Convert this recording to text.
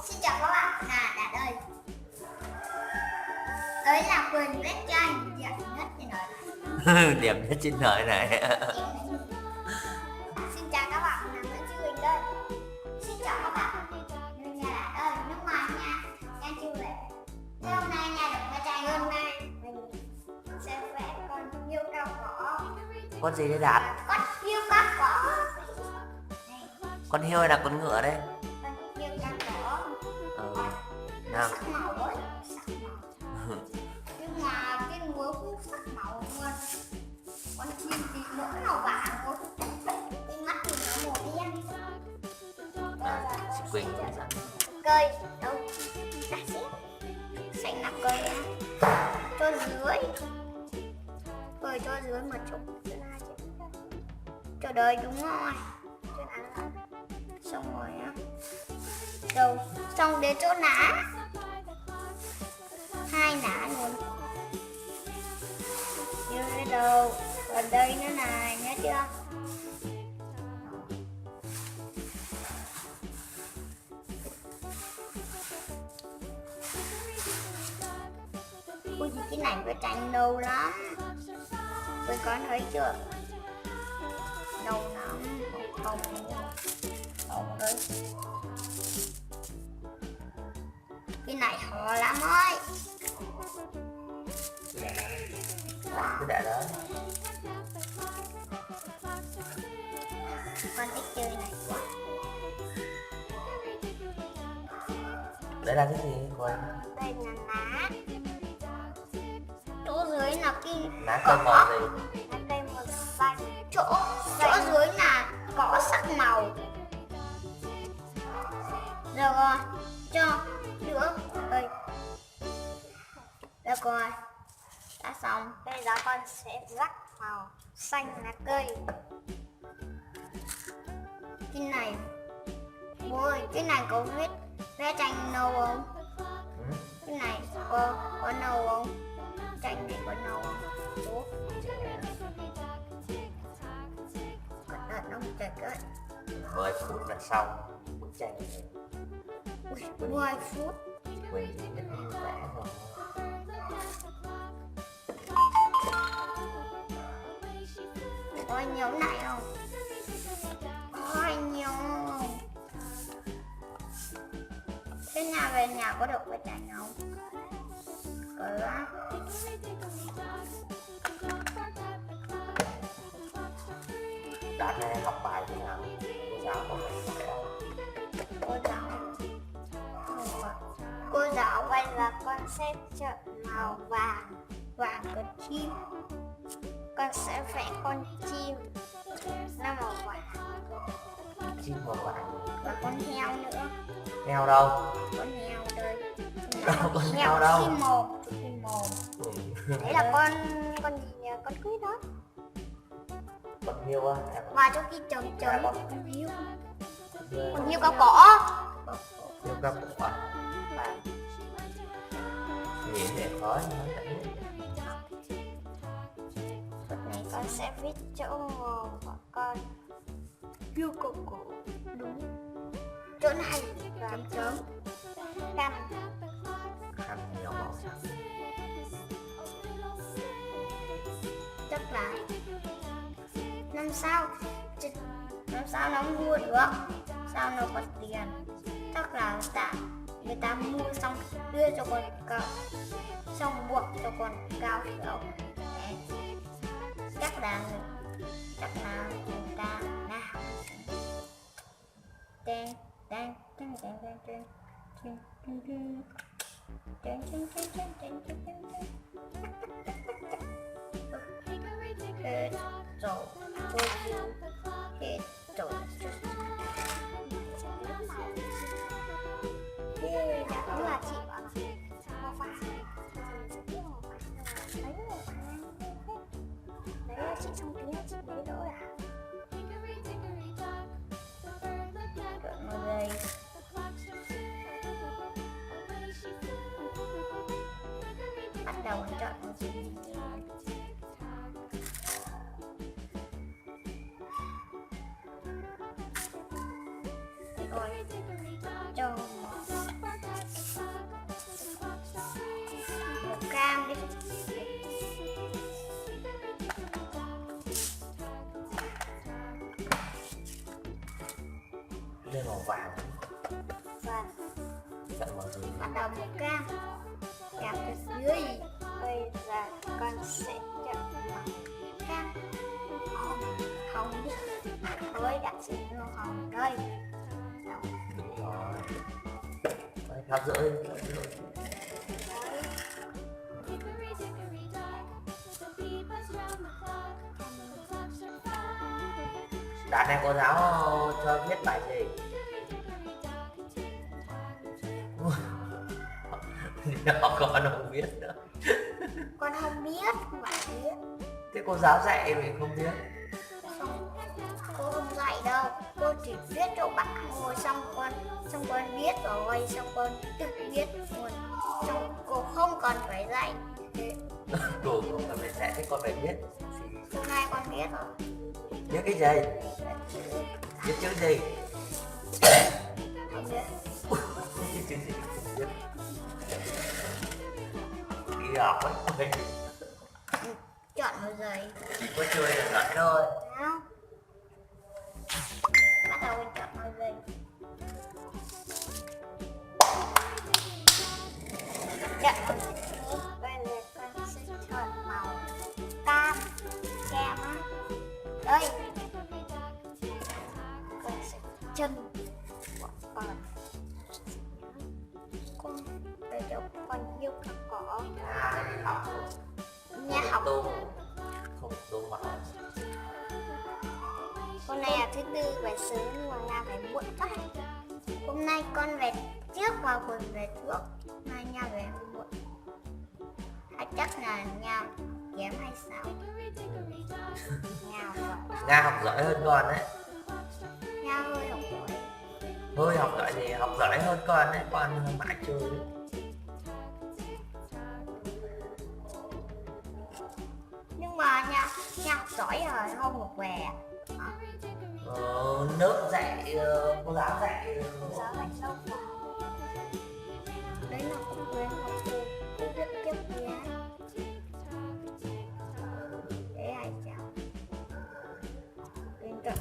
Xin chào các bạn, là đây. Đấy là quyền vết tranh đẹp nhất trên đời này. Đẹp nhất trên đời này. Xin chào các bạn, là Nguyễn Duy Huỳnh đây. Xin chào các bạn, người nhà là đây, nước ngoài nha, nha Chu Lệ. Thế hôm nay nha được vết tranh, hôm nay mình sẽ vẽ con hươu cao cỏ. Con gì đây Đạt? Con hươu cao cỏ. Con hươu hay là con ngựa đây? Con hươu cao cỏ. Nào. Sắc màu ấy, sắc màu. Nhưng mà cái ngứa cũng sắc màu luôn. Con chim thì mỗi màu vàng thôi. Cái mắt thì nó màu đen. Chị Quỳnh cũng dặn. Cây đâu? Đã xếp. Xanh là cây á. Cho dưới. Rồi cho dưới một chút. Cho đời đúng rồi. Xong rồi á. Đầu xong đến chỗ ná. Hai ná luôn. Như cái đầu. Còn đây nữa này, nhớ chưa? Ui, cái này vẽ tranh nâu lắm. Tôi có thấy chưa? Nâu lắm, hồng hồng đấy. Cái này khó lắm ơi. Cứ để đó. Con thích chơi này quá. Đấy là cái gì Quỳnh? Đây là ná. Chỗ dưới là cái Lá cây màu gì? lá cây màu xanh. Chỗ dưới là cỏ sắc màu. Rồi cho nữa đây. Được rồi, đã xong. Bây giờ con sẽ rắc màu xanh lá cây. Cái này, ôi cái này có vẽ tranh nâu không? Cái này có nâu không? Tranh này có nâu không? Ủa? Cẩn thận không trời ơi. 10 phút là xong bức tranh này. 10 phút. Quỳnh rất vui vẻ rồi. Có nhiều này không? Có nhiều không? Thế nhà về nhà có được vẽ tranh không? Có. Đạt này học bài thế nào? Cô giáo có phải không? Cô giáo bây giờ con sẽ chọn màu vàng của chim. Con sẽ vẽ con chim nó màu vàng Chim màu vàng. và con heo nữa. Heo đâu? Con heo đây. Đâu con heo đâu? Chim mồm. Đấy là con gì nhỉ? Con quý đó. Con hươu á? Và cho cái chấm con hươu. Con hươu cao Hươu cỏ. cao cỏ. Nghĩ để khó nói chẳng biết. Này con sẽ viết chỗ mồm của con hươu cao cỏ. Đúng. Chỗ này là chấm căn. Khăn nhiều màu sắc. Tức là năm sau nó mua được, sao nó có tiền, tức là người ta mua xong đưa cho con cậu, xong buộc cho con cao hiểu. chắc là người ta nào tên hết rồi hết rồi. Đúng là chị bảo là màu vàng. Đấy là chị xong tí chị lấy đỡ à. Chọn một giây. Bắt đầu chọn một giây. Rồi cho vàng. Và Chọn màu gì? bắt đầu màu cam. Cam ở dưới. Bây giờ con sẽ chọn màu cam. Hồng. Hồng đi. Với đặt sự màu hồng đây. Đúng rồi. Đấy, hấp dẫn. Đoạn này cô giáo cho viết bài gì? Nhỏ con không biết nữa. Con không biết, không phải biết. Thế cô giáo dạy mình không biết. Xong, cô không dạy đâu, cô chỉ viết cho bạn ngồi xong con viết rồi, xong con tự viết luôn. Xong cô không còn phải dạy. Cô không cần phải dạy, thế con phải biết. Hôm nay con biết rồi. Biết cái gì? Biết chữ gì? Không biết. Biết chữ gì không biết. Đi học ấy mình Chọn một giấy. chỉ có chơi là giỏi thôi. Nào. Bắt đầu con chọn một giấy. Chọn một giấy. Bây giờ con sẽ chọn màu cam. Cam á. Đây. Con sẽ chân của con bây giờ con yêu các cỏ. Đi học Nhà học không tô màu. hôm nay là thứ tư về sớm nhưng mà Nga phải muộn quá. Hôm nay con về trước và còn về trước. Hôm nay Nga về muộn. Hay chắc là Nga kém hay sao? Nga học giỏi. Nga học giỏi hơn con đấy. Nga hơi học giỏi. Thôi học giỏi gì, học giỏi hơn con đấy, con mãi chơi đấy. Nhưng mà Nga học giỏi rồi không được về. Lớp dạy, cô giáo dạy Giáo lại lâu quá. Đấy là cũng quên học cô viết tiếp nhé. Để ai chào. Bên cạnh